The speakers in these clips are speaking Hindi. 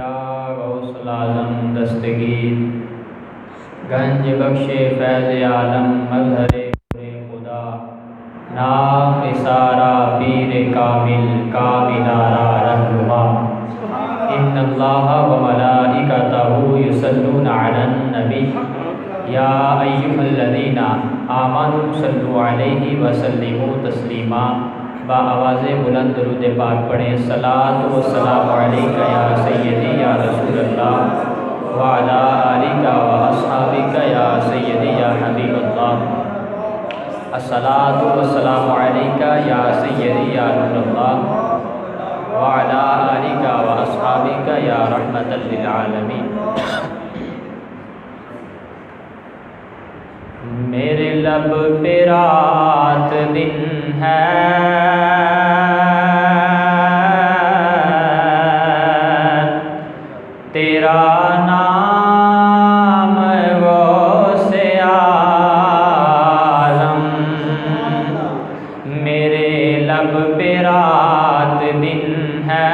या गौसल आज़म दस्तगीर गंज बख्शे फैज़ आलम मज़हर खुदा नाम इसारा पीर कामिल कामिलारा रहनुमा इन्नल्लाह व मलाइकतहु युसल्लूना अलन नबी या अय्युहल्लज़ीना आमनू सल्लु अलैहि व सल्लिमू तस्लीमा बा आवाज़ बुलंद दुरूद पाक पढ़ें सलात व सलाम अलैका या सय्यदी या रसूलल्लाह व अला आलिका व अस्हाबिका या सय्यदी या हबीबल्लाह अस्सलातु व सलाम अलैका या सय्यदी या नूरल्लाह व अला आलिका व अस्हाबिका या रहमतल लिल आलमीन। मेरे लब पे रात दिन है तेरा नाम गौसे आज़म मेरे लब पे रात दिन है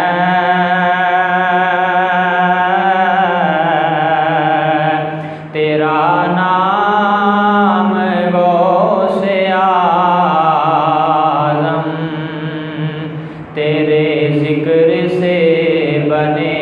तेरा नाम गौसे आज़म तेरे ज़िक्र से बने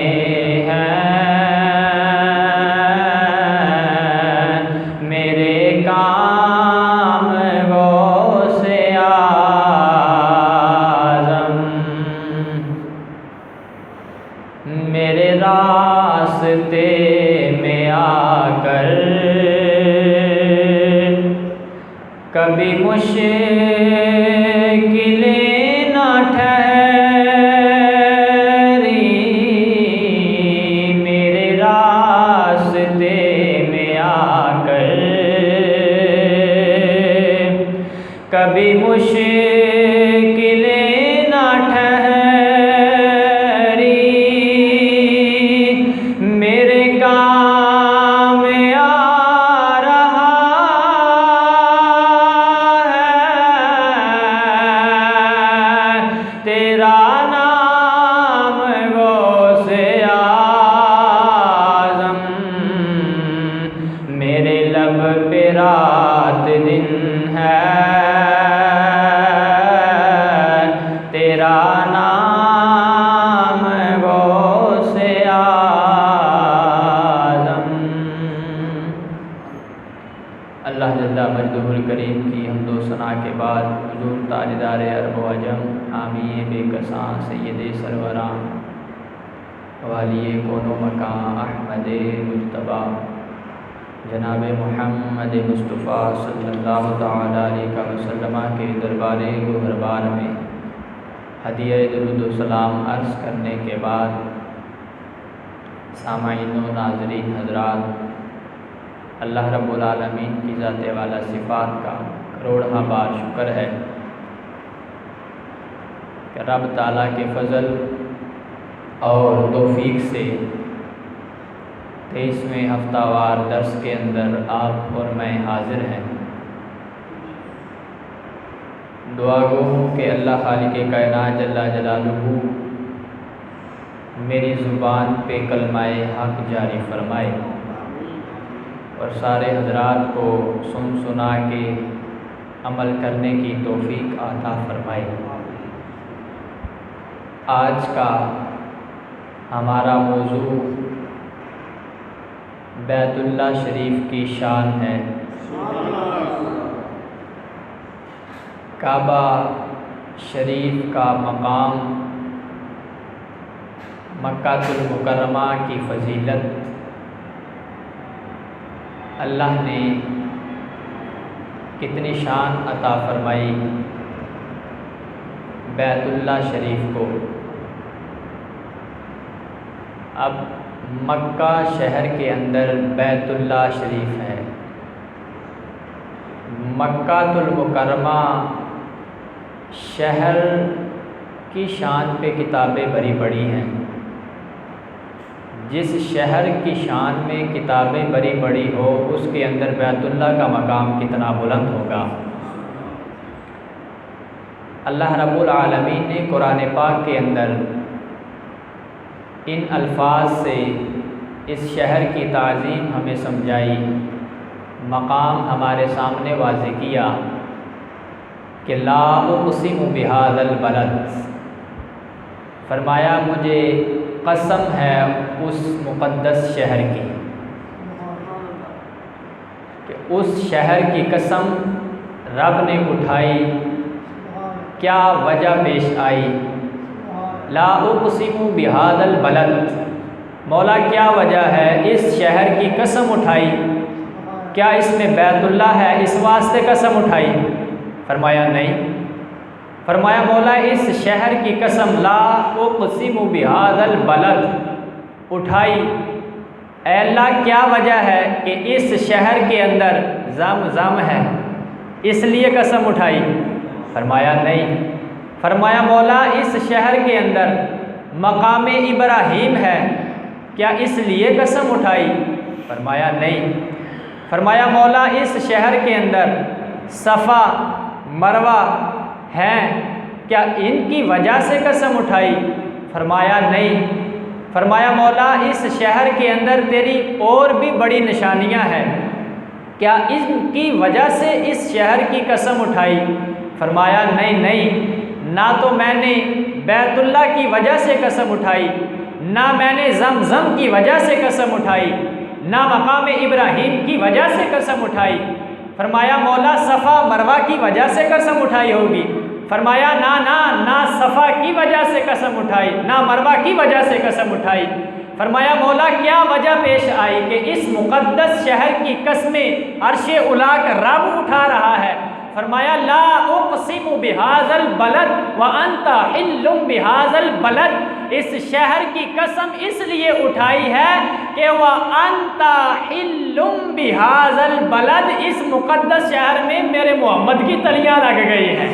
मेरे रास्ते में आकर कभी मुश्किलें ना ठहरी मेरे रास्ते में आकर कभी मुश्किलें ना मेरे काम आ रहा है तेरा नाम गौसे आज़म मेरे लब पे रात दिन है तेरा नाम गौसे अल्लाह जल्ला मजदूर करीम की हमदो सना के बाद हुजूर ताजदार अरब व अजम आमिए बेकसां सैयद सरवरां वालिए कोनो मकां अहमद मुज्तबा जनाब मुहम्मद मुस्तफ़ा सल्लल्लाहु तआला अलैहि वसल्लम के दरबार गुहरबार में हदिया दुरूद व सलाम अर्ज़ करने के बाद सामाईन व नाज़रीन हज़रात अल्लाह रब्बुल आलमीन की ज़ाते वाला सिफ़ात का करोड़हा बार शुक्र है कि रब ताला के फ़ज़ल और तौफ़ीक से 23वें हफ्तावार दर्स के अंदर आप और मैं हाज़िर हैं। दुआ गो हूँ कि अल्लाह खालिक़े कायनात जल्ला जलालुहू मेरी ज़ुबान पे कलमाए हक़ जारी फरमाए और सारे हजरात को सुन सुना के अमल करने की तौफ़ीक अता फरमाए। आज का हमारा मौजू बैतुल्लाह शरीफ की शान है। काबा शरीफ का मकाम, मक्कातुल मुकर्रमा की फ़जीलत अल्लाह ने कितनी शान अता फरमाई बैतुल्लाह शरीफ को। अब मक्का शहर के अंदर बैतुल्लाह शरीफ है। मक्कातुल मुकर्रमा शहर की शान पे किताबें भरी पड़ी हैं। जिस शहर की शान में किताबें भरी पड़ी हो उसके अंदर बैतुल्लाह का मकाम कितना बुलंद होगा। अल्लाह रब्बुल आलमीन ने कुरान पाक के अंदर इन अल्फाज से इस शहर की ताज़ीम हमें समझाई, मकाम हमारे सामने वाज़े किया कि ला उक़सिमु बिहाज़ल बलद, फरमाया मुझे कसम है उस मुक़द्दस शहर की, कि उस शहर की कसम रब ने उठाई। क्या वजह पेश आई? ला उक़सिमु बिहाज़ल बलद, मौला क्या वजह है इस शहर की कसम उठाई? क्या इसमें बैतुल्लाह है इस वास्ते कसम उठाई? फरमाया नहीं। फरमाया मौला इस शहर की कसम ला उक़सिमु बिहाज़ल बलद उठाई। ऐ अल्लाह क्या वजह है कि इस शहर के अंदर ज़म है इसलिए कसम उठाई? फरमाया नहीं। फरमाया मौला इस शहर के अंदर मकाम इब्राहीम है, क्या इसलिए कसम उठाई? फरमाया नहीं। फरमाया मौला इस शहर के अंदर सफ़ा मरवा हैं, क्या इनकी वजह से कसम उठाई? फरमाया नहीं। फरमाया मौला इस शहर के अंदर तेरी और भी बड़ी निशानियां हैं, क्या इनकी वजह से इस शहर की कसम उठाई? फरमाया नहीं, ना तो मैंने बैतुल्लाह की वजह से कसम उठाई, ना मैंने ज़मज़म की वजह से कसम उठाई, ना मकाम इब्राहीम की वजह से कसम उठाई। फरमाया मौला सफ़ा मरवा की वजह से कसम उठाई होगी? फरमाया ना सफ़ा की वजह से कसम उठाई, ना मरवा की वजह से कसम उठाई। फरमाया मौला क्या वजह पेश आई कि इस मुक़द्दस शहर की कसमें अर्शे उला का रब उठा रहा है? फरमाया ला उक़सिमु बिहाज़ल बलद व अंता हिल्लुम बिहाज़ल बलद, इस शहर की कसम इसलिए उठाई है कि वह अंता हिल्लुम बिहाज़ल बलद, इस मुक़द्दस शहर में मेरे मोहम्मद की तलियाँ लग गई हैं।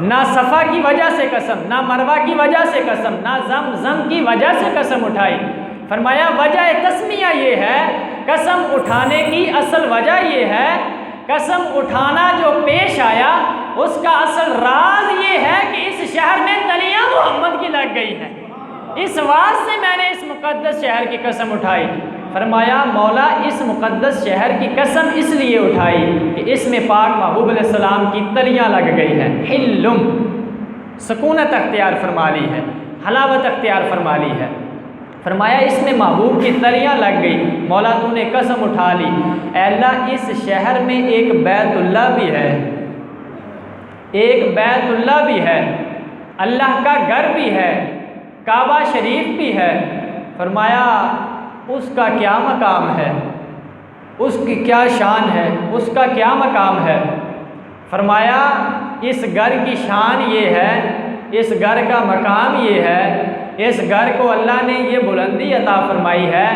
ना सफ़ा की वजह से कसम, ना मरवा की वजह से कसम, ना ज़मज़म की वजह से कसम उठाई। फरमाया वजह तस्मिया ये है, कसम उठाने की असल वजह ये है, कसम उठाना जो पेश आया उसका असल राज ये है कि इस शहर में तलियाँ मोहम्मद की लग गई हैं, इस वास्ते मैंने इस मुक़द्दस शहर की कसम उठाई। फरमाया मौला इस मुक़द्दस शहर की कसम इसलिए उठाई कि इसमें पाक महबूब अलैहिस्सलाम की तलियाँ लग गई हैं। हिल्लुम सुकूनत अख्तियार फरमा ली है, हलावत अख्तियार फरमा ली है। फरमाया इसमें महबूब की तलियाँ लग गई, मौला तूने कसम उठा ली। अल्लाह इस शहर में एक बैतुल्लाह भी है, एक बैतुल्लाह भी है, अल्लाह का घर भी है, काबा शरीफ भी है। फरमाया उसका क्या मकाम है, उसकी क्या शान है, उसका क्या मकाम है? फरमाया इस घर की शान ये है, इस घर का मकाम ये है, इस घर को अल्लाह ने ये बुलंदी अता फरमाई है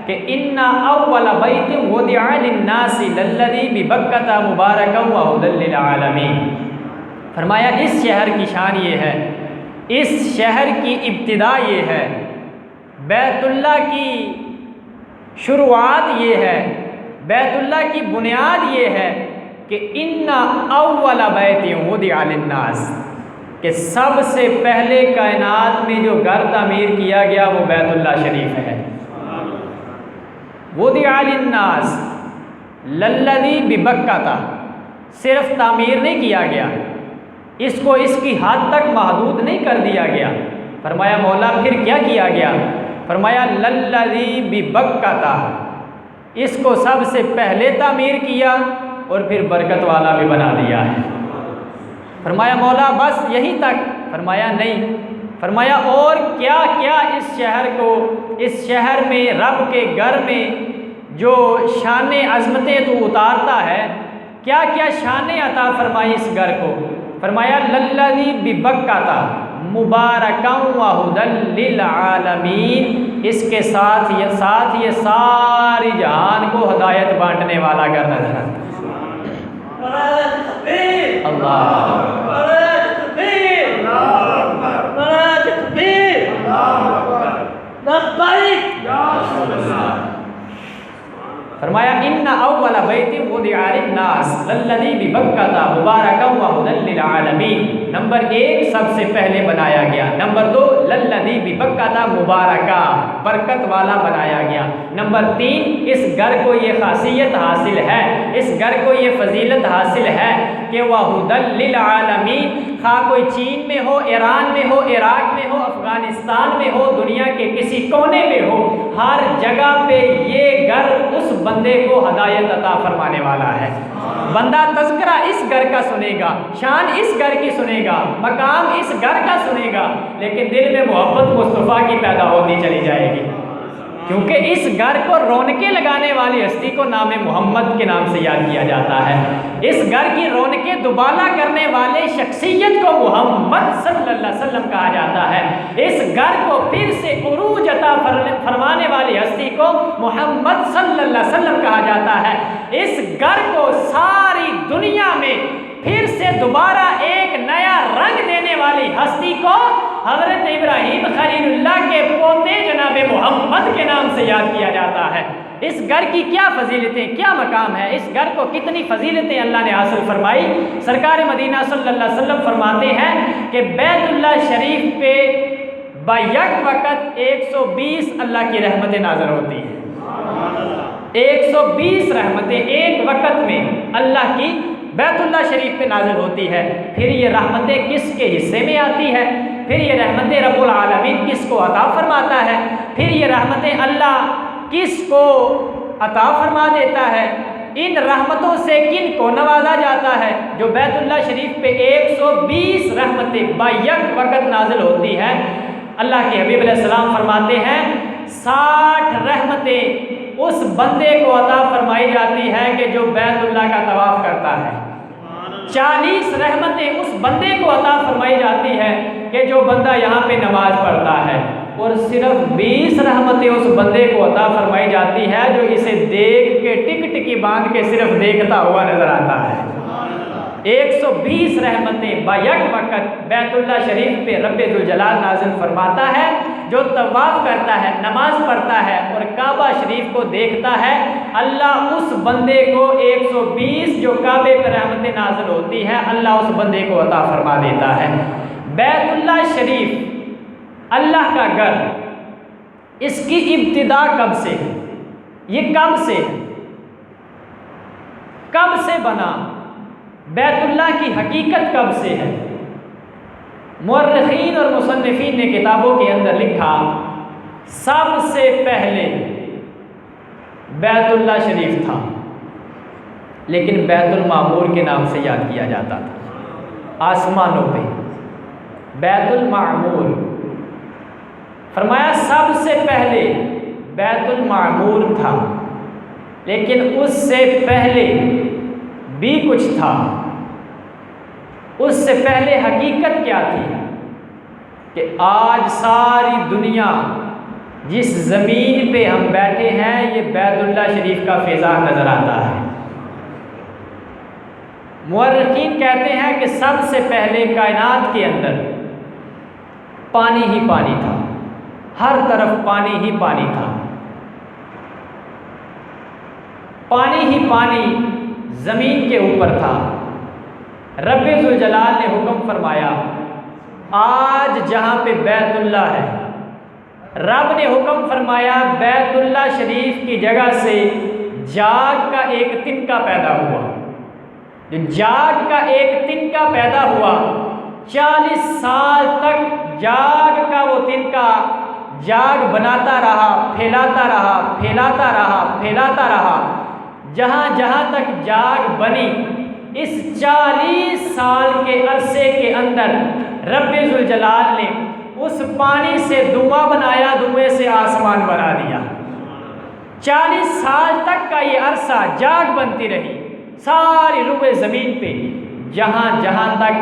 कि इन्ना अव्वल बैतिन वुदिअ लिन्नासि लल्लज़ी बिबक्कता मुबारकन व हुदल लिल आलमीन। फरमाया इस शहर की शान ये है, इस शहर की इब्तिदा ये है, बैतुल्लाह की शुरुआत ये है, बैतुल्लाह की बुनियाद ये है कि इन्ना अव्वल बैतिन वुदिअ लिन्नास, कि सबसे पहले कायनात में जो घर तामीर किया गया वो बैतुल्लाह शरीफ है। वुदिअ लिन्नास लल्लज़ी बिबक्कता, सिर्फ तामीर नहीं किया गया, इसको इसकी हद तक महदूद नहीं कर दिया गया। फरमाया मौला फिर क्या किया गया? फरमाया लल्लज़ी बिबक्कता, इसको सबसे पहले तामीर किया और फिर बरकत वाला भी बना दिया है। फरमाया मौला बस यहीं तक? फरमाया नहीं। फरमाया और क्या क्या इस शहर में, रब के घर में जो शान अज़मतें तू उतारता है, क्या क्या शान अता फरमाई इस घर को? फरमाया लल्लज़ी बिबक्काता मुबारकम व हुदल लिल आलमीन। इसके साथ ये सारी जहान को हदायत बांटने वाला घर नजर आता है। अल्लाह फरमाया इन्ना अव्वला बैतिन वुदिअ लिन्नास लल्लज़ी बिबक्काता मुबारकम व हुदल लिल आलमीन। नंबर 1 सबसे पहले बनाया गया। नंबर 2 लल्लज़ी बिबक्काता मुबारका, बरकत वाला बनाया गया। नंबर 3 इस घर को ये खासियत हासिल है, इस घर को ये फजीलत हासिल है कि वह हुदल लिल आलमीन, खा कोई चीन में हो, ईरान में हो, इराक में हो, अफगानिस्तान में हो, दुनिया के किसी कोने में हो, हर जगह पे ये घर उस बंदे को हदायत अता फरमाने वाला है। बंदा तज़किरा इस घर का सुनेगा, शान इस घर की सुनेगा, मकाम इस घर का सुनेगा, लेकिन दिल में मोहब्बत मुस्तफ़ा की पैदा होती चली जाएगी, क्योंकि इस घर को रौनकें लगाने वाली हस्ती को नाम मोहम्मद के नाम से याद किया जाता है। इस घर की रौनकें दुबाला करने वाले शख्सियत को मोहम्मद सल्लल्लाहु अलैहि वसल्लम कहा जाता है। इस घर को फिर से उरूज अता फरमाने वाली हस्ती को मोहम्मद सल्लल्लाहु अलैहि वसल्लम कहा जाता है। इस घर को सारी दुनिया में फिर से दोबारा एक नया रंग देने वाली हस्ती को हज़रत इब्राहीम खलीलुल्लाह के पोते जनाब मोहम्मद के नाम से याद किया जाता है। इस घर की क्या फजीलतें, क्या मकाम है, इस घर को कितनी फजीलतें अल्लाह ने हासिल फरमाई। सरकार मदीना सल्लल्लाहु अलैहि वसल्लम फरमाते हैं कि बैतुल्लाह शरीफ पे बैक वक़्त 120 अल्लाह की रहमतें नाज़िल होती हैं। 120 रहमतें एक वक़्त में अल्लाह की बैतुल्लाह शरीफ पे नाज़िल होती है। फिर ये रहमतें किसके हिस्से में आती है? फिर ये रहमतें रब्बुल आलमीन किसको अता फरमाता है? फिर ये रहमतें अल्लाह किसको अता फरमा देता है? इन रहमतों से किन को नवाजा जाता है? जो बैतुल्लाह शरीफ पे 120 रहमतें बैक वक़्त नाज़िल होती है, अल्लाह के हबीब अलैहिस्सलाम फरमाते हैं 60 रहमतें उस बंदे को अता फरमाई जाती है कि जो बैतुल्लाह का तवाफ़ करता है। 40 रहमतें उस बंदे को अता फरमाई जाती है कि जो बंदा यहाँ पे नमाज पढ़ता है, और सिर्फ 20 रहमतें उस बंदे को अता फरमाई जाती है जो इसे देख के टिक टिकी बांध के सिर्फ देखता हुआ नजर आता है। 120 रहमतें बैक वक़्त बैतुल्लाह शरीफ पे रब्बे जुल जलाल नाज़िल फरमाता है। जो तवाफ़ करता है, नमाज पढ़ता है और काबा शरीफ को देखता है, अल्लाह उस बंदे को 120 जो काबे पर रहमतें नाज़िल होती है, अल्लाह उस बंदे को अता फरमा देता है। बैतुल्लाह शरीफ अल्लाह का घर, इसकी इब्तिदा कब से है? ये कब से है? कब से बना? बैतुल्लाह की हकीकत कब से है? मुअर्रिखीन और मुसन्निफीन ने किताबों के अंदर लिखा, सबसे पहले बैतुल्लाह शरीफ था, लेकिन बैतुल मामूर के नाम से याद किया जाता था। आसमानों पे बैतुल मामूर, फरमाया सबसे पहले बैतुल मामूर था, लेकिन उससे पहले भी कुछ था। उससे पहले हकीकत क्या थी कि आज सारी दुनिया जिस ज़मीन पे हम बैठे हैं, ये बैतुल्लाह शरीफ का फ़ैज़ान नज़र आता है। मुअर्रिखीन कहते हैं कि सबसे पहले कायनात के अंदर पानी ही पानी था, हर तरफ पानी ही पानी था, पानी ही पानी ज़मीन के ऊपर था। रब्बे जुल जलाल ने हुक्म फरमाया, आज जहाँ पे बैतुल्लाह है, रब ने हुक्म फरमाया बैतुल्लाह शरीफ की जगह से जाग का एक तिनका पैदा हुआ। जो जाग का एक तिनका पैदा हुआ, 40 साल तक जाग का वो तिनका जाग बनाता रहा, फैलाता रहा, फैलाता रहा, फैलाता रहा। जहाँ जहाँ तक जाग बनी, इस 40 साल के अरसे के अंदर रब्बे जुल जलाल ने उस पानी से धुआं बनाया, धुएं से आसमान बना दिया। 40 साल तक का ये अरसा जाग बनती रही सारी रुए ज़मीन पे, जहाँ जहाँ तक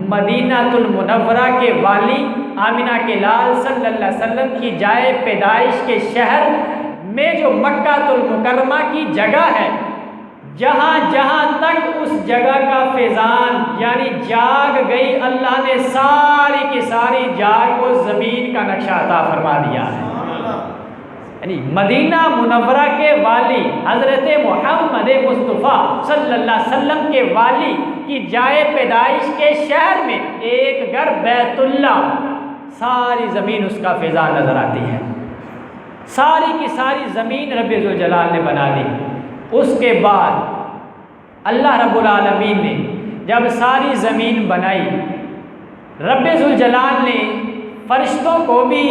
मदीनातुल मुनव्वरा के वाली आमिना के लाल सल्लल्लाहु अलैहि वसल्लम की जाए पैदाइश के शहर में जो मक्कातुल मुकर्रमा की जगह है, जहाँ जहाँ तक उस जगह का फैज़ान यानी जाग गई, अल्लाह ने सारी की सारी जाग को ज़मीन का नक्शा अता फरमा दिया है। यानी मदीना मुनव्वरा के वाली हज़रत मोहम्मद मुस्तफ़ा सल्लल्लाहु अलैहि वसल्लम के वाली की जाए पैदाइश के शहर में एक घर बैतुल्ला, सारी ज़मीन उसका फैज़ान नज़र आती है। सारी की सारी ज़मीन रब्बे ज़ुल जलाल ने बना दी। उसके बाद अल्लाह रब्बुल आलमीन ने जब सारी ज़मीन बनाई, रब्बे ज़ुल जलाल ने फरिश्तों को भी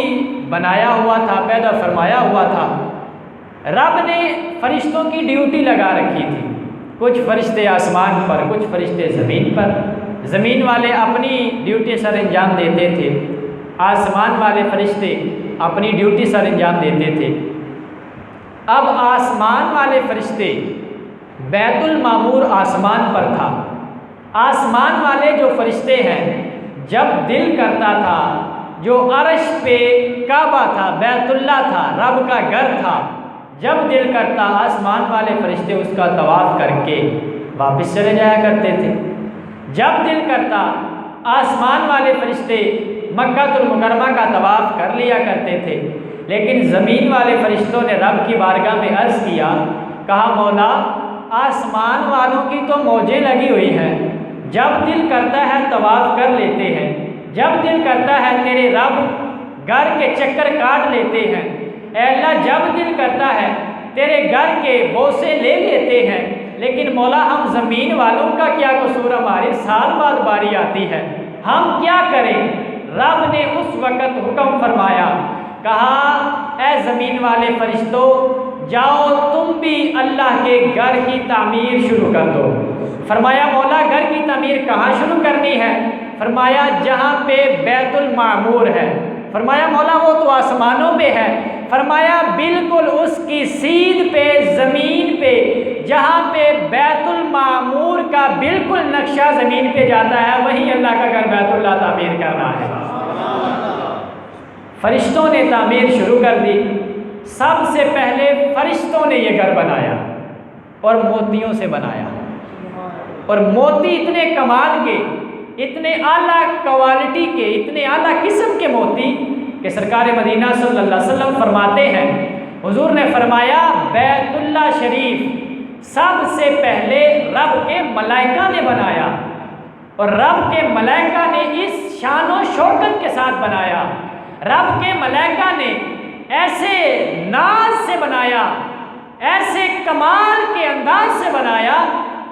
बनाया हुआ था, पैदा फरमाया हुआ था। रब ने फरिश्तों की ड्यूटी लगा रखी थी, कुछ फरिश्ते आसमान पर, कुछ फरिश्ते ज़मीन पर। ज़मीन वाले अपनी ड्यूटी सर अंजाम देते थे, आसमान वाले फरिश्ते अपनी ड्यूटी सर अंजाम देते थे। अब आसमान वाले फरिश्ते, बैतुल मामूर आसमान पर था। आसमान वाले जो फरिश्ते हैं, जब दिल करता था, जो अर्श पे काबा था, बैतुल्ला था, रब का घर था, जब दिल करता आसमान वाले फरिश्ते उसका तवाफ़ करके वापस चले जाया करते थे। जब दिल करता आसमान वाले फरिश्ते मक्कातुल मुकर्रमा का तवाफ़ कर लिया करते थे। लेकिन ज़मीन वाले फरिश्तों ने रब की बारगाह में अर्ज़ किया, कहा मौला आसमान वालों की तो मौजें लगी हुई हैं, जब दिल करता है तवाफ़ कर लेते हैं, जब दिल करता है तेरे रब घर के चक्कर काट लेते हैं, ऐ अल्लाह जब दिल करता है तेरे घर के बोसे ले लेते हैं, लेकिन मौला हम ज़मीन वालों का क्या कसूर, हमारी साल बाद बारी आती है, हम क्या करें। रब ने उस वक़्त हुक्म फरमाया, कहा ऐ ज़मीन वाले फरिश्तों, जाओ तुम भी अल्लाह के घर की तामीर शुरू कर दो। फरमाया मौला घर की तामीर कहाँ शुरू करनी है। फरमाया जहाँ पे बैतुल मामूर है। फरमाया मौला वो तो आसमानों पे है। फरमाया बिल्कुल उसकी सीध पे ज़मीन पे, जहाँ पे बैतुल मामूर का बिल्कुल नक्शा ज़मीन पे जाता है, वहीं अल्लाह का घर बैतुल्लाह तामीर करना है। फरिश्तों ने तामीर शुरू कर दी। सबसे पहले फरिश्तों ने ये घर बनाया और मोतियों से बनाया, और मोती इतने कमाल के, इतने आला क्वालिटी के, इतने आला किस्म के मोती कि सरकार मदीना सल्लल्लाहु अलैहि वसल्लम फरमाते हैं, हुजूर ने फरमाया बैतुल्ला शरीफ सबसे पहले रब के मलाइका ने बनाया, और रब के मलाइका ने इस शान व शौकत के साथ बनाया। रब के मलाइका ने ऐसे नाज से बनाया, ऐसे कमाल के अंदाज से बनाया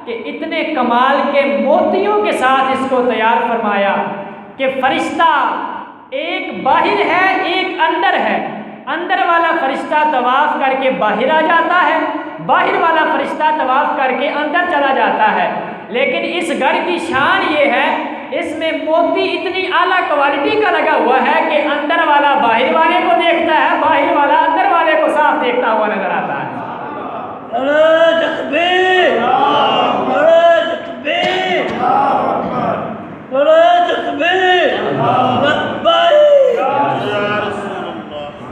कि इतने कमाल के मोतियों के साथ इसको तैयार फरमाया कि फरिश्ता एक बाहिर है, एक अंदर है। अंदर वाला फरिश्ता तवाफ़ करके बाहर आ जाता है, बाहर वाला फरिश्ता तवाफ़ करके अंदर चला जाता है। लेकिन इस घर की शान ये है, इसमें मोती इतनी आला क्वालिटी का लगा हुआ है कि अंदर वाला बाहर वाले को देखता है, बाहर वाला अंदर वाले को साफ देखता हुआ नजर आता है।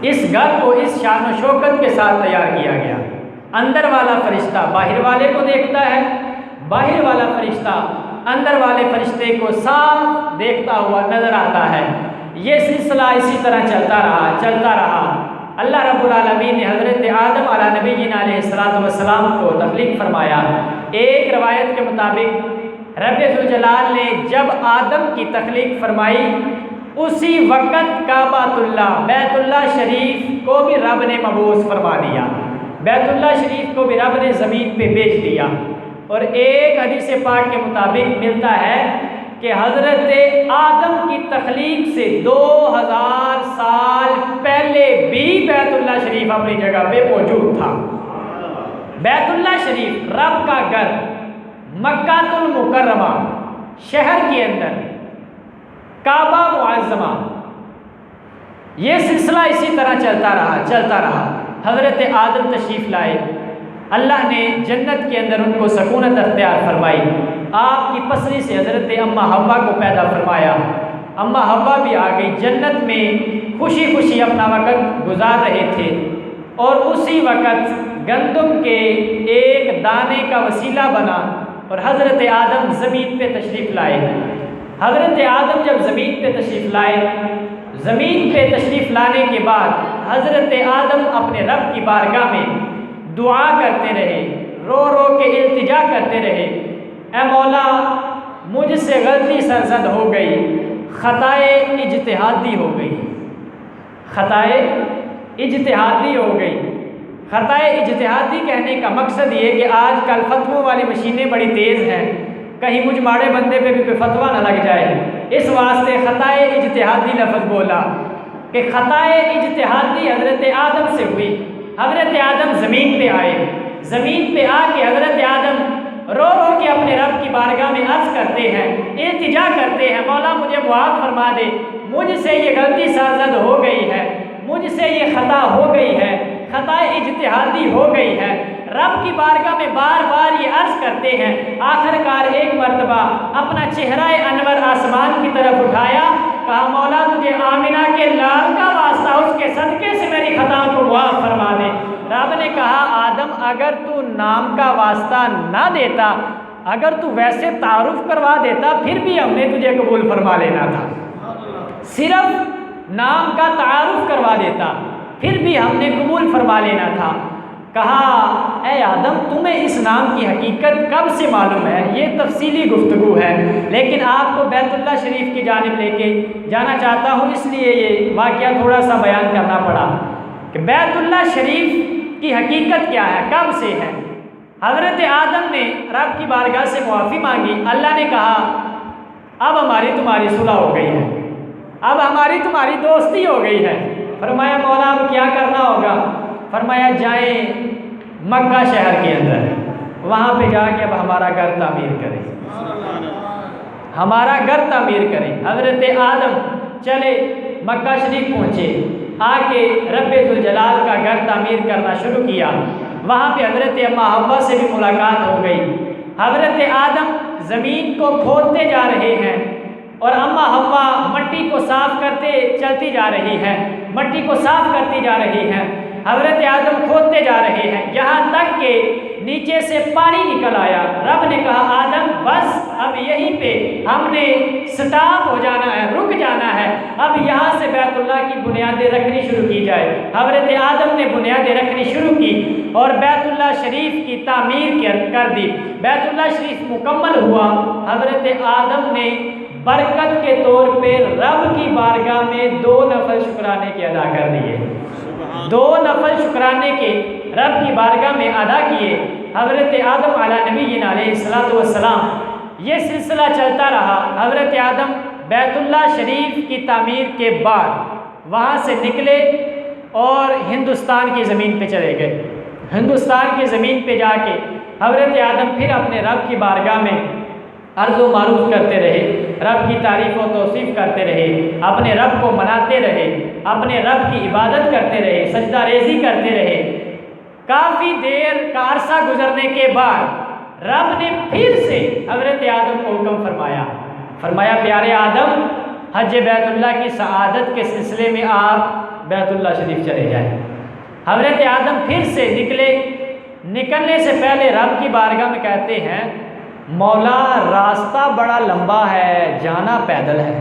इस घर को इस शान व शौकत के साथ तैयार किया गया। अंदर वाला फरिश्ता बाहर वाले को देखता है, बाहर वाला फरिश्ता अंदर वाले फरिश्ते को साफ देखता हुआ नजर आता है। ये सिलसिला इसी तरह चलता रहा। अल्लाह रब्बुल आलमीन ने हज़रत आदम अला नबीना अलैहिस्सलातु वस्सलाम को तख्लीक फरमाया। एक रवायत के मुताबिक रब्बे ज़ुल जलाल ने जब आदम की तख्लीक फरमाई, उसी वक़्त काबातुल्ला बैतुल्ला शरीफ को भी रब ने मबूस फरमा दिया, बैतुल्ला शरीफ को भी रब ने ज़मीन पे भेज दिया। और एक हदीस पाक के मुताबिक मिलता है कि हज़रत आदम की तख्लीक से 2000 साल पहले भी बैतुल्ला शरीफ अपनी जगह पे मौजूद था। बैतुल्ला शरीफ रब का घर मक्कातुल मुकर्रमा शहर के अंदर काबा मुअज़्ज़मा, ये सिलसिला इसी तरह चलता रहा। हज़रत आदम तशरीफ़ लाए, अल्लाह ने जन्नत के अंदर उनको सकूनत अख्तियार फरमाई, आपकी पसली से हज़रत अम्मा हव्वा को पैदा फरमाया। अम्मा हव्वा भी आ गई, जन्नत में खुशी खुशी अपना वक़्त गुजार रहे थे और उसी वक़्त गंदम के एक दाने का वसीला बना और हज़रत आदम ज़मीन पे तशरीफ़ लाए। हज़रत आदम जब ज़मीन पे तशरीफ़ लाए, ज़मीन पे तशरीफ़ लाने के बाद हज़रत आदम अपने रब की बारगाह में दुआ करते रहे, रो रो के इल्तिजा करते रहे, ऐ मौला मुझसे गलती सरजद हो गई, ख़ताए इज्तिहादी हो गई, ख़ताए इज्तिहादी हो गई। ख़ताए इज्तिहादी कहने का मकसद ये कि आजकल फतवों वाली मशीनें बड़ी तेज़ हैं, कहीं मुझ माड़े बंदे पे भी कोई फतवा ना लग जाए, इस वास्ते ख़ताए इज्तिहादी लफ्ज़ बोला कि ख़ताए इज्तिहादी हज़रत आदम से हुई। हज़रत आदम ज़मीन पे आए, ज़मीन पे आके हज़रत आदम रो रो के अपने रब की बारगाह में अर्ज़ करते हैं, इल्तिजा करते हैं, मौला मुझे मुआफ़ फरमा दे, मुझसे ये गलती सरजद हो गई है, मुझसे ये ख़ता हो गई है, ख़ताए इज्तिहादी हो गई है। रब की बारगाह में बार बार ये अर्ज़ करते हैं। आखिरकार एक मरतबा अपना चेहरा अनवर आसमान की तरफ उठाया, कहा मौला तुझे आमिना के लाल का वास्ता, उसके सदके से मेरी ख़ता को मुआफ़ फरमा दे। रब ने कहा आदम अगर तू नाम का वास्ता ना देता, अगर तू वैसे तारुफ करवा देता, फिर भी हमने तुझे कबूल फरमा लेना था। सिर्फ नाम का तारुफ करवा देता, फिर भी हमने कबूल फरमा लेना था। कहा ए आदम तुम्हें इस नाम की हकीकत कब से मालूम है? ये तफसीली गुफ्तगू है, लेकिन आपको बैतुल्लाह शरीफ की जानिब लेके जाना चाहता हूँ, इसलिए ये वाक़या थोड़ा सा बयान करना पड़ा कि बैतुल्लाह शरीफ की हकीकत क्या है, कब से है। हज़रत आदम ने रब की बारगाह से मुआफ़ी मांगी, अल्लाह ने कहा अब हमारी तुम्हारी सुलह हो गई है, अब हमारी तुम्हारी दोस्ती हो गई है। फरमाया मौला अब क्या करना होगा? फरमाया जाएं मक्का शहर के अंदर, वहाँ पे जाके अब हमारा घर तामीर करें, हमारा घर तामीर करें। हज़रत आदम चले मक्का शरीफ पहुँचे, आके रब्बे जुल जलाल का घर तामीर करना शुरू किया। वहाँ पे हज़रत अम्मा हव्वा से भी मुलाकात हो गई। हज़रत आदम ज़मीन को खोदते जा रहे हैं और अम्मा हव्वा मट्टी को साफ़ करते चलती जा रही है, मट्टी को साफ़ करती जा रही है। हज़रत आदम खोदते जा रहे हैं, यहाँ तक कि नीचे से पानी निकल आया। रब ने कहा आदम बस अब यहीं पे हमने स्टॉप हो जाना है, रुक जाना है, अब यहाँ से बैतुल्लाह की बुनियादें रखनी शुरू की जाए। हज़रत आदम ने बुनियादें रखनी शुरू की और बैतुल्लाह शरीफ की तामीर कर दी। बैतुल्लाह शरीफ मुकम्मल हुआ। हज़रत आदम ने बरकत के तौर पे रब की बारगाह में 2 नफल शुक्राने के अदा कर दिए, 2 नफल शुक्राने के रब की बारगाह में अदा किए। हज़रत आदम अला नबीना अलैहिस्सलातु वस्सलाम ये सिलसिला चलता रहा। हज़रत आदम बैतुल्लाह शरीफ की तामीर के बाद वहाँ से निकले और हिंदुस्तान की ज़मीन पे चले गए। हिंदुस्तान की ज़मीन पे जाके हज़रत आदम फिर अपने रब की बारगाह में अर्ज़ व मारूफ करते रहे, रब की तारीफ़ व तौसीफ़ करते रहे, अपने रब को मनाते रहे, अपने रब की इबादत करते रहे, सजदा रेज़ी करते रहे। काफ़ी देर का अरसा गुजरने के बाद रब ने फिर से हज़रत आदम को हुक्म फरमाया, फरमाया प्यारे आदम हज बैतुल्लाह की सआदत के सिलसिले में आप बैतुल्लाह शरीफ चले जाएँ। हज़रत आदम फिर से निकले। निकलने से पहले रब की बारगाह में कहते हैं मौला रास्ता बड़ा लंबा है, जाना पैदल है,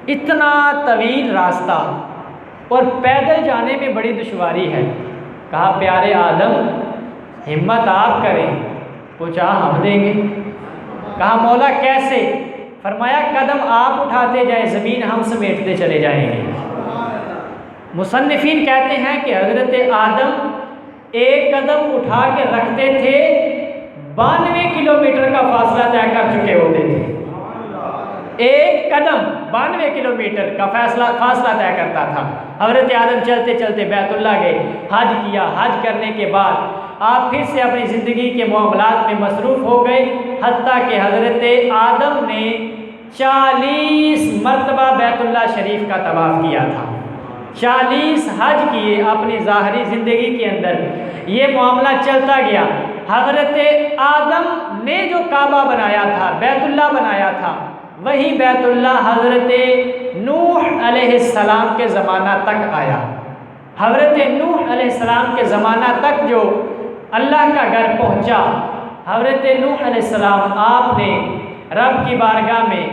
इतना तवील रास्ता और पैदल जाने में बड़ी दुश्वारी है। कहा प्यारे आदम हिम्मत आप करें, पूछा हम देंगे। कहा मौला कैसे? फरमाया कदम आप उठाते जाए, ज़मीन हम समेटते चले जाएंगे। मुसन्निफीन कहते हैं कि हज़रत आदम एक कदम उठा के रखते थे, 92 किलोमीटर का फासला तय कर चुके होते थे। एक कदम 92 किलोमीटर का फासला तय करता था। हज़रत आदम चलते चलते बैतुल्लाह गए, हज किया। हज करने के बाद आप फिर से अपनी ज़िंदगी के मामलात में मसरूफ़ हो गए, हत्ता कि हज़रत आदम ने 40 मरतबा बैतुल्लाह शरीफ का तवाफ़ किया था, 40 हज किए अपनी ज़ाहरी ज़िंदगी के अंदर। ये मामला चलता गया। हज़रत आदम ने जो काबा बनाया था, बैतुल्लाह बनाया था, वही बैतुल्लाह हज़रत नूह अलैहिस्सलाम के ज़माना तक आया। हज़रत नूह अलैहिस्सलाम के ज़माना तक जो अल्लाह का घर पहुँचा, हज़रत नूह अलैहिस्सलाम आपने रब की बारगाह में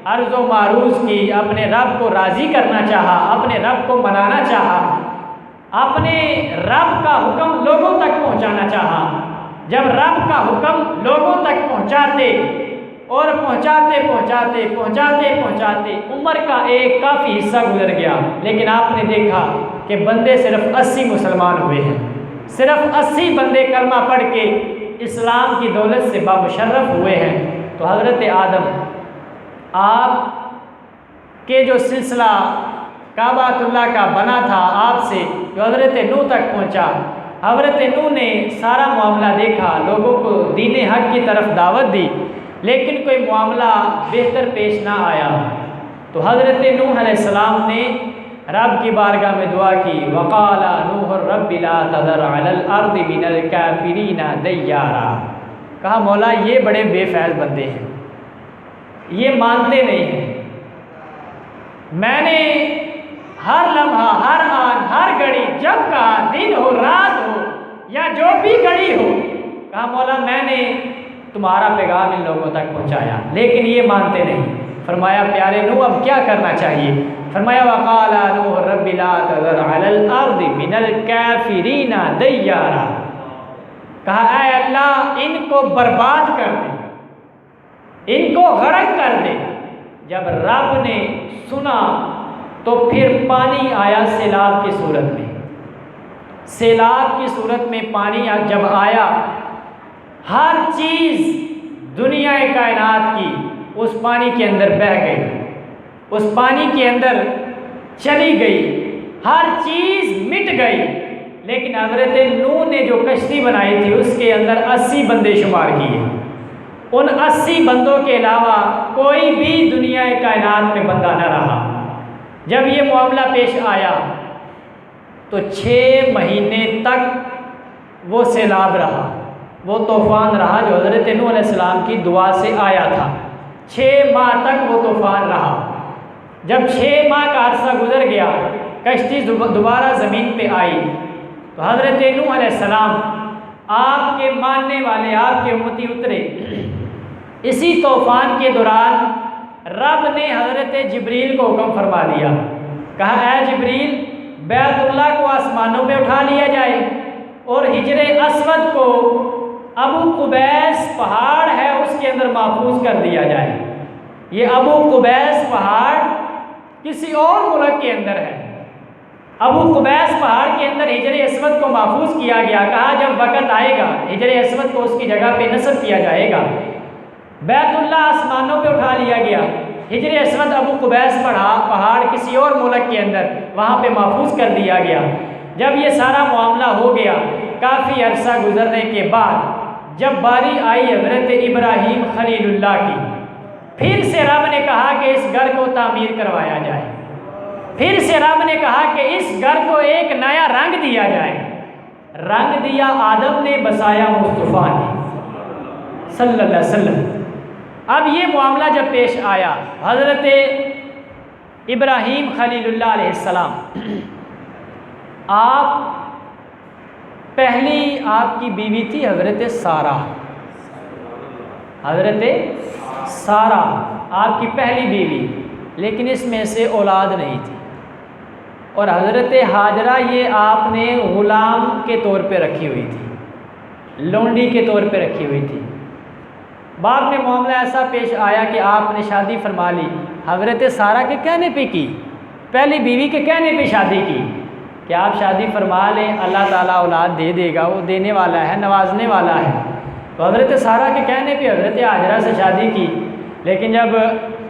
अर्ज़ व मारूज़ की, अपने रब को राज़ी करना चाहा, अपने रब को मनाना चाहा, अपने रब का हुक्म लोगों तक पहुँचाना चाहा। जब रब का हुक्म लोगों तक पहुँचाते और पहुँचाते उम्र का एक काफ़ी हिस्सा गुजर गया, लेकिन आपने देखा कि बंदे सिर्फ 80 मुसलमान हुए हैं, सिर्फ 80 बंदे कलमा पढ़ के इस्लाम की दौलत से बामुशर्रफ हुए हैं। तो हज़रत आदम आप के जो सिलसिला काबातुल्लाह का बना था आपसे, जो हज़रत नूह तक पहुँचा, हज़रत नूह ने सारा मामला देखा, लोगों को दीन हक की तरफ दावत दी, लेकिन कोई मामला बेहतर पेश ना आया। तो हज़रत नूह अलैहिस्सलाम ने रब की बारगाह में दुआ की, वक़ाला नूह रब्बि ला तज़र अलल अर्दि मिनल काफ़िरीना दय्यारा। कहा मौला ये बड़े बेफैज़ बंदे हैं, ये मानते नहीं हैं। मैंने हर लम्हा, हर आन, हर घड़ी, जब कहा, दिन हो रात हो या जो भी घड़ी हो, कहा मौला मैंने तुम्हारा पैगाम इन लोगों तक पहुंचाया, लेकिन ये मानते नहीं। फरमाया प्यारे नूह अब क्या करना चाहिए? फरमाया वक़ाला नूह रब्बि ला तज़र अलल अर्दि मिनल काफ़िरीना दय्यारा। कहा ऐ अल्लाह इनको बर्बाद कर दे, इनको गरक कर दे। जब रब ने सुना तो फिर पानी आया सैलाब की सूरत में, सैलाब की सूरत में पानी जब आया, हर चीज़ दुनिया कायनात की उस पानी के अंदर बह गई, उस पानी के अंदर चली गई, हर चीज़ मिट गई। लेकिन हज़रत नूह ने जो कश्ती बनाई थी उसके अंदर 80 बंदे शुमार किए। उन 80 बंदों के अलावा कोई भी दुनिया कायनात में बंदा न रहा। जब ये मामला पेश आया तो 6 महीने तक वो सैलाब रहा, वो तूफ़ान रहा जो हज़रत नूह अलैहिस्सलाम की दुआ से आया था। 6 माह तक वो तूफ़ान रहा। जब 6 माह का अरसा गुजर गया, कश्ती दोबारा ज़मीन पे आई, तो हज़रत नूह अलैहिस्सलाम आपके मानने वाले, आपके उम्मती उतरे। इसी तूफ़ान के दौरान रब ने हज़रत जिब्रील को हुक्म फरमा दिया, कहा ऐ जिब्रील बैतुल्लाह को आसमानों पे उठा लिया जाए और हिजर अस्वद को अबू कुबैस पहाड़ है उसके अंदर महफूज कर दिया जाए। ये अबू कुबैस पहाड़ किसी और मुल्क के अंदर है। अबू कुबैस पहाड़ के अंदर हिजर अस्वद को महफूज किया गया। कहा जब वक़्त आएगा हिजर अस्वद को उसकी जगह पे नस्ब किया जाएगा। बैतुल्लाह आसमानों पे उठा लिया गया, हिजर अस्वद अबू कुबैस पहाड़ किसी और मुल्क के अंदर वहाँ पे महफूज कर दिया गया। जब ये सारा मामला हो गया, काफ़ी अरसा गुजरने के बाद जब बारी आई हज़रत इब्राहीम खलीलुल्लाह की, फिर से रब ने कहा कि इस घर को तामीर करवाया जाए। फिर से रब ने कहा कि इस घर को एक नया रंग दिया जाए। रंग दिया आदम ने, बसाया मुस्तफ़ा ने सल्लल्लाहु अलैहि वसल्लम। अब ये मामला जब पेश आया, हज़रत इब्राहीम खलीलुल्लाह अलैहिस्सलाम, आप पहली आपकी बीवी थी हज़रत सारा। हज़रत सारा आपकी पहली बीवी, लेकिन इसमें से औलाद नहीं थी। और हज़रत हाजरा ये आपने ग़ुलाम के तौर पे रखी हुई थी, लोंडी के तौर पे रखी हुई थी। बाद में मामला ऐसा पेश आया कि आपने शादी फरमा ली, हज़रत सारा के कहने पे की, पहली बीवी के कहने पे शादी की कि आप शादी फरमा लें, अल्लाह ताला औलाद दे देगा, वो देने वाला है, नवाजने वाला है। तो हज़रत सारा के कहने पे हज़रत हाजरा से शादी की। लेकिन जब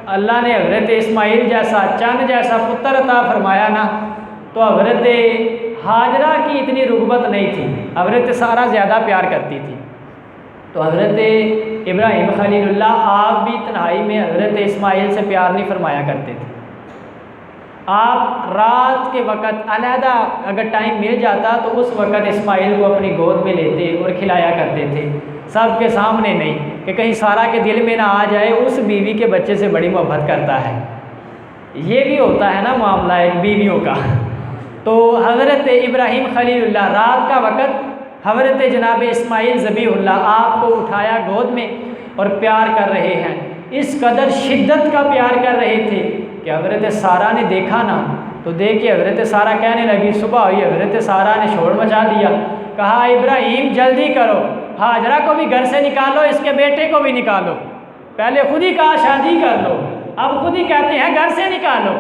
अल्लाह ने हज़रत इस्माइल जैसा, चंद जैसा पुत्र अता फरमाया ना, तो हज़रत हाजरा की इतनी रुग़बत नहीं थी, हज़रत सारा ज़्यादा प्यार करती थी। तो हज़रत इब्राहीम खलीलुल्लाह आप भी तन्हाई में हज़रत इस्माइल से प्यार नहीं फरमाया करते थे। आप रात के वक़्त अलहदा अगर टाइम मिल जाता तो उस वक़्त इस्माइल को अपनी गोद में लेते और खिलाया करते थे, सब के सामने नहीं कि कहीं सारा के दिल में ना आ जाए उस बीवी के बच्चे से बड़ी मोहब्बत करता है। ये भी होता है ना मामला एक बीवियों का। तो हज़रत इब्राहीम खलीलुल्लाह रात का वक़्त हज़रत जनाब इस्माइल ज़बीहुल्लाह आपको उठाया गोद में और प्यार कर रहे हैं। इस कदर शिद्दत का प्यार कर रहे थे कि हज़रत सारा ने देखा ना, तो देख के हज़रत सारा कहने लगी, सुबह हुई, हज़रत सारा ने शोर मचा दिया, कहा इब्राहीम जल्दी करो, हाजरा को भी घर से निकालो, इसके बेटे को भी निकालो। पहले खुद ही कहा शादी कर लो, अब खुद ही कहते हैं घर से निकालो।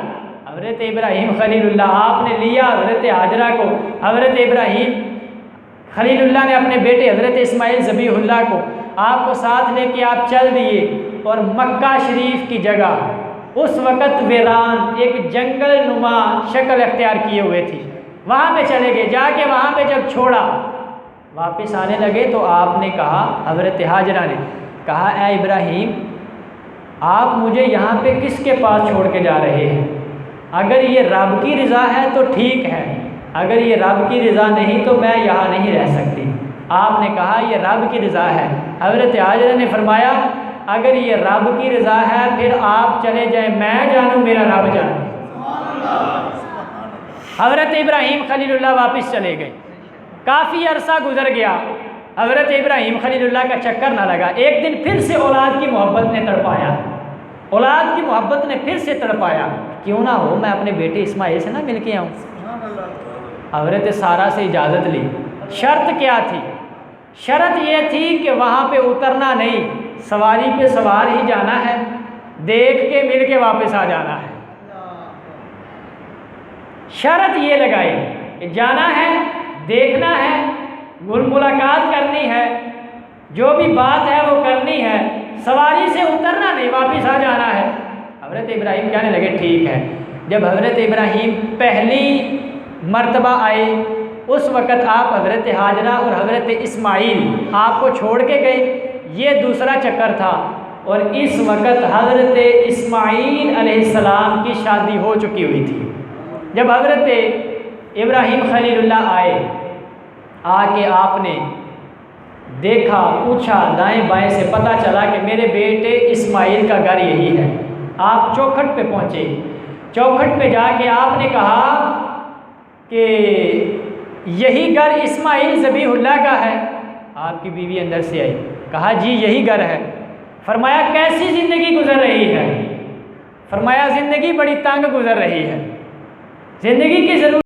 हज़रत इब्राहीम खलीलुल्लाह आपने लिया हज़रत हाजरा को, हज़रत इब्राहीम खलीलुल्लाह ने अपने बेटे हज़रत इस्माइल ज़बीहुल्लाह को आपको साथ लेके आप चल दिए और मक्का शरीफ की जगह उस वक़्त वीरान एक जंगल नुमा शक्ल अख्तियार किए हुए थी, वहाँ पे चले गए। जाके वहाँ पे जब छोड़ा वापस आने लगे तो आपने कहा, हज़रत हाजरा ने कहा, ऐ इब्राहीम आप मुझे यहाँ पे किसके पास छोड़ के जा रहे हैं? अगर ये रब की रज़ा है तो ठीक है, अगर ये रब की रज़ा नहीं तो मैं यहाँ नहीं रह सकती। आपने कहा ये रब की रज़ा है। हज़रत हाजरा ने फरमाया अगर ये रब की रज़ा है फिर आप चले जाएं, मैं जानूँ मेरा रब जाने। हज़रत इब्राहीम खलीलुल्लाह वापस चले गए। काफ़ी अरसा गुजर गया, हज़रत इब्राहीम खलीलुल्लाह का चक्कर ना लगा। एक दिन फिर से औलाद की मोहब्बत ने तड़पाया, औलाद की मोहब्बत ने फिर से तड़पाया, क्यों ना हो मैं अपने बेटे इस्माइल से ना मिल के आऊँ। हज़रत सारा से इजाज़त ली। शर्त क्या थी? शर्त यह थी कि वहाँ पे उतरना नहीं, सवारी पे सवार ही जाना है, देख के मिल के वापस आ जाना है। शर्त ये लगाई कि जाना है, देखना है, मुलाकात करनी है, जो भी बात है वो करनी है, सवारी से उतरना नहीं, वापस आ जाना है। हज़रत इब्राहीम कहने लगे ठीक है। जब हज़रत इब्राहीम पहली मर्तबा आए उस वक़्त आप हज़रत हाजरा और हज़रत इस्माइल आपको छोड़ के गए, ये दूसरा चक्कर था। और इस वक़्त हज़रत इस्माइल अलैहिस्सलाम की शादी हो चुकी हुई थी। जब हज़रत इब्राहीम खलीलुल्लाह आए, आके आपने देखा, पूछा, दाएं बाएं से पता चला कि मेरे बेटे इस्माइल का घर यही है। आप चौखट पे पहुँचे, चौखट पे जाके आपने कहा कि यही घर इस्माइल ज़बीहुल्लाह का है। आपकी बीवी अंदर से आई, कहा जी यही घर है। फरमाया कैसी ज़िंदगी गुजर रही है? फरमाया ज़िंदगी बड़ी तंग गुजर रही है, ज़िंदगी की ज़रूरत